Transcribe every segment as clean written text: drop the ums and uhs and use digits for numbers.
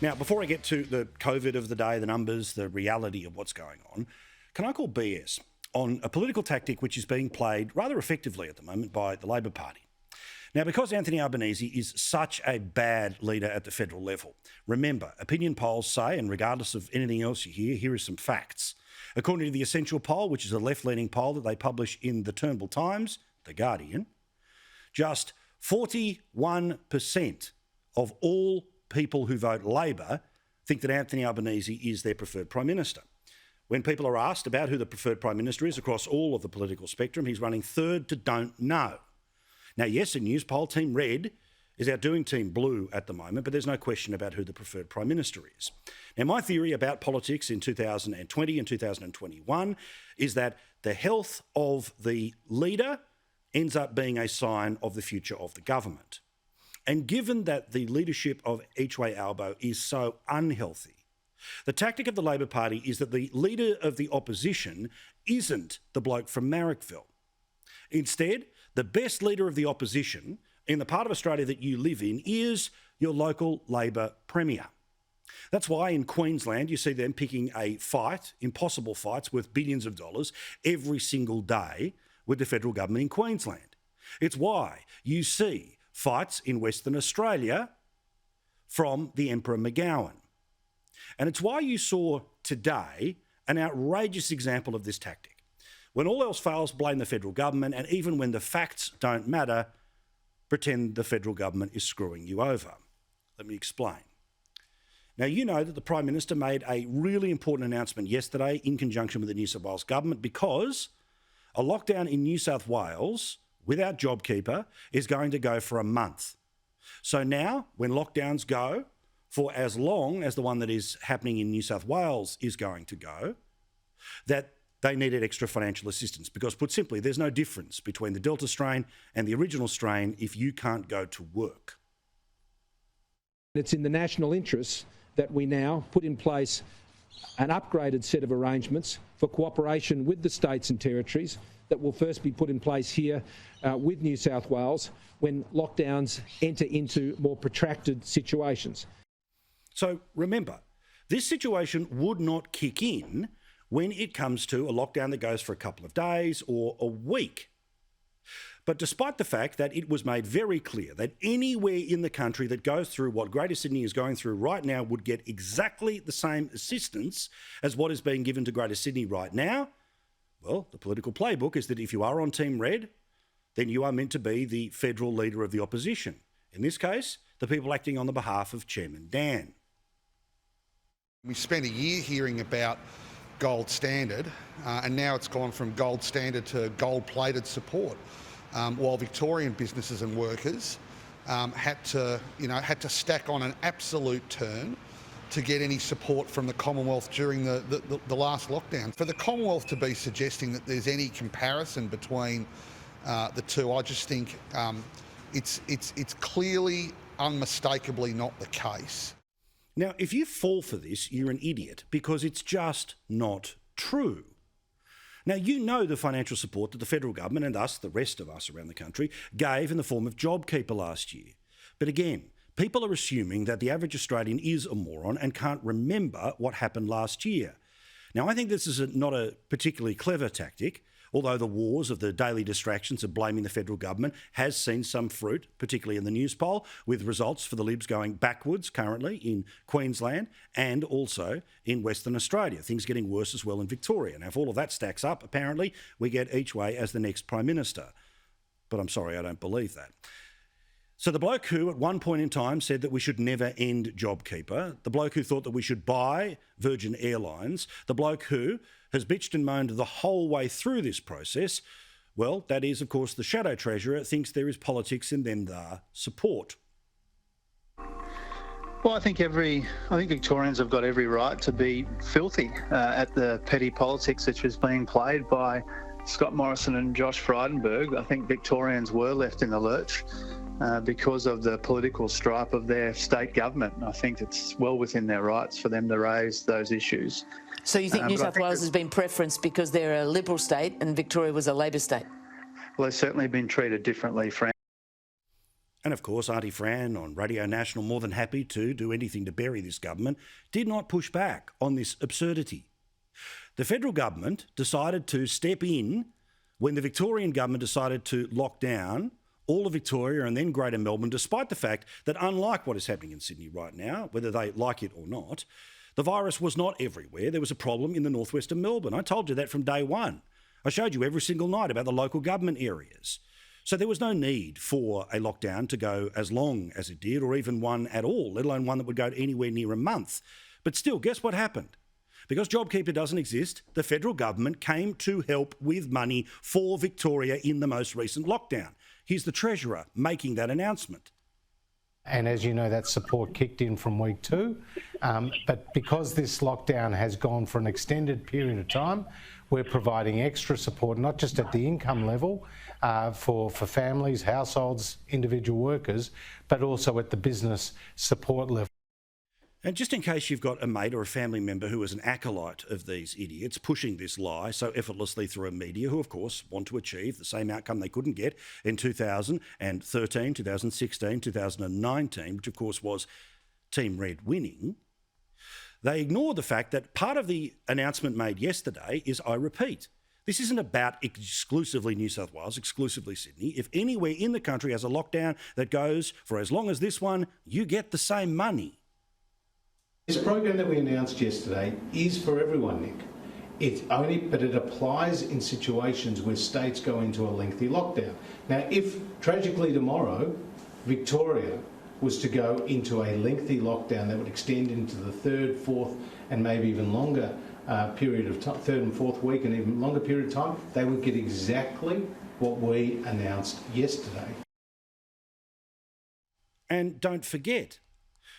Now, before I get to the COVID of the day, the numbers, the reality of what's going on, can I call BS on a political tactic which is being played rather effectively at the moment by the Labor Party? Now, because Anthony Albanese is such a bad leader at the federal level, remember, opinion polls say, and regardless of anything else you hear, here are some facts. According to the Essential poll, which is a left-leaning poll that they publish in the Turnbull Times, The Guardian, just 41% of all people who vote Labor think that Anthony Albanese is their preferred Prime Minister. When people are asked about who the preferred Prime Minister is across all of the political spectrum, he's running third to don't know. Now, yes, in news poll, Team Red is outdoing Team Blue at the moment, but there's no question about who the preferred Prime Minister is. Now, my theory about politics in 2020 and 2021 is that the health of the leader ends up being a sign of the future of the government. And given that the leadership of Each Way Albo is so unhealthy, the tactic of the Labor Party is that the leader of the opposition isn't the bloke from Marrickville. Instead, the best leader of the opposition in the part of Australia that you live in is your local Labor Premier. That's why in Queensland you see them picking a fight, impossible fights worth billions of dollars every single day with the federal government in Queensland. It's why you see fights in Western Australia from the Emperor McGowan. And it's why you saw today an outrageous example of this tactic. When all else fails, blame the federal government, and even when the facts don't matter, pretend the federal government is screwing you over. Let me explain. Now, you know that the Prime Minister made a really important announcement yesterday in conjunction with the New South Wales government because a lockdown in New South Wales without JobKeeper is going to go for a month. So now, when lockdowns go for as long as the one that is happening in New South Wales is going to go, that they needed extra financial assistance because, put simply, there's no difference between the Delta strain and the original strain if you can't go to work. It's in the national interest that we now put in place an upgraded set of arrangements for cooperation with the states and territories that will first be put in place here with New South Wales when lockdowns enter into more protracted situations. So remember, this situation would not kick in when it comes to a lockdown that goes for a couple of days or a week. But despite the fact that it was made very clear that anywhere in the country that goes through what Greater Sydney is going through right now would get exactly the same assistance as what is being given to Greater Sydney right now, well, the political playbook is that if you are on Team Red, then you are meant to be the federal leader of the opposition. In this case, the people acting on the behalf of Chairman Dan. We spent a year hearing about gold standard, and now it's gone from gold standard to gold-plated support. While Victorian businesses and workers had to stack on an absolute turn to get any support from the Commonwealth during the last lockdown. For the Commonwealth to be suggesting that there's any comparison between the two, I just think it's clearly, unmistakably not the case. Now, if you fall for this, you're an idiot because it's just not true. Now, you know the financial support that the federal government and us, the rest of us around the country, gave in the form of JobKeeper last year. But again, people are assuming that the average Australian is a moron and can't remember what happened last year. Now, I think this is not a particularly clever tactic, although the wars of the daily distractions of blaming the federal government has seen some fruit, particularly in the news poll, with results for the Libs going backwards currently in Queensland and also in Western Australia. Things getting worse as well in Victoria. Now, if all of that stacks up, apparently we get Each Way as the next Prime Minister. But I'm sorry, I don't believe that. So the bloke who at one point in time said that we should never end JobKeeper, the bloke who thought that we should buy Virgin Airlines, the bloke who has bitched and moaned the whole way through this process, well, that is, of course, the Shadow Treasurer thinks there is politics in them there support. Well, I think Victorians have got every right to be filthy at the petty politics which is being played by Scott Morrison and Josh Frydenberg. I think Victorians were left in the lurch because of the political stripe of their state government. And I think it's well within their rights for them to raise those issues. So you think New South Wales has been preferenced because they're a Liberal state and Victoria was a Labor state? Well, they've certainly been treated differently, Fran. And of course, Auntie Fran on Radio National, more than happy to do anything to bury this government, did not push back on this absurdity. The federal government decided to step in when the Victorian government decided to lock down all of Victoria and then Greater Melbourne, despite the fact that, unlike what is happening in Sydney right now, whether they like it or not, the virus was not everywhere. There was a problem in the northwest of Melbourne. I told you that from day one. I showed you every single night about the local government areas. So there was no need for a lockdown to go as long as it did, or even one at all, let alone one that would go anywhere near a month. But still, guess what happened? Because JobKeeper doesn't exist, the federal government came to help with money for Victoria in the most recent lockdown. Here's the Treasurer making that announcement. And as you know, that support kicked in from week 2. But because this lockdown has gone for an extended period of time, we're providing extra support, not just at the income level for families, households, individual workers, but also at the business support level. And just in case you've got a mate or a family member who is an acolyte of these idiots pushing this lie so effortlessly through media, who of course want to achieve the same outcome they couldn't get in 2013, 2016, 2019, which of course was Team Red winning, they ignore the fact that part of the announcement made yesterday is, I repeat, this isn't about exclusively New South Wales, exclusively Sydney. If anywhere in the country has a lockdown that goes for as long as this one, you get the same money. This program that we announced yesterday is for everyone, Nick. But it applies in situations where states go into a lengthy lockdown. Now, if tragically tomorrow Victoria was to go into a lengthy lockdown that would extend into the 3rd, 4th and maybe even longer period of time, 3rd and 4th week and even longer period of time, they would get exactly what we announced yesterday. And don't forget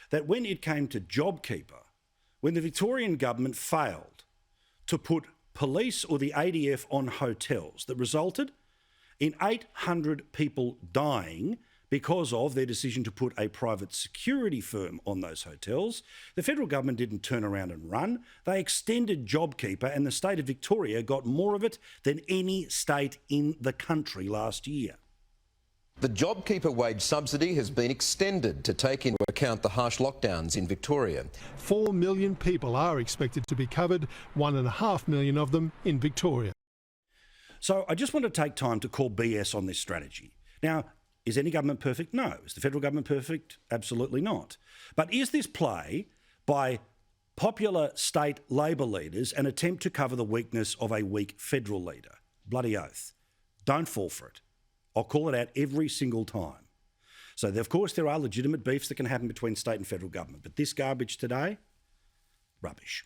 that when it came to JobKeeper, when the Victorian government failed to put police or the ADF on hotels, that resulted in 800 people dying because of their decision to put a private security firm on those hotels, the federal government didn't turn around and run. They extended JobKeeper, and the state of Victoria got more of it than any state in the country last year. The JobKeeper wage subsidy has been extended to take into account the harsh lockdowns in Victoria. 4 million people are expected to be covered, 1.5 million of them in Victoria. So I just want to take time to call BS on this strategy. Now, is any government perfect? No. Is the federal government perfect? Absolutely not. But is this play by popular state Labor leaders an attempt to cover the weakness of a weak federal leader? Bloody oath. Don't fall for it. I'll call it out every single time. So, of course, there are legitimate beefs that can happen between state and federal government. But this garbage today, rubbish.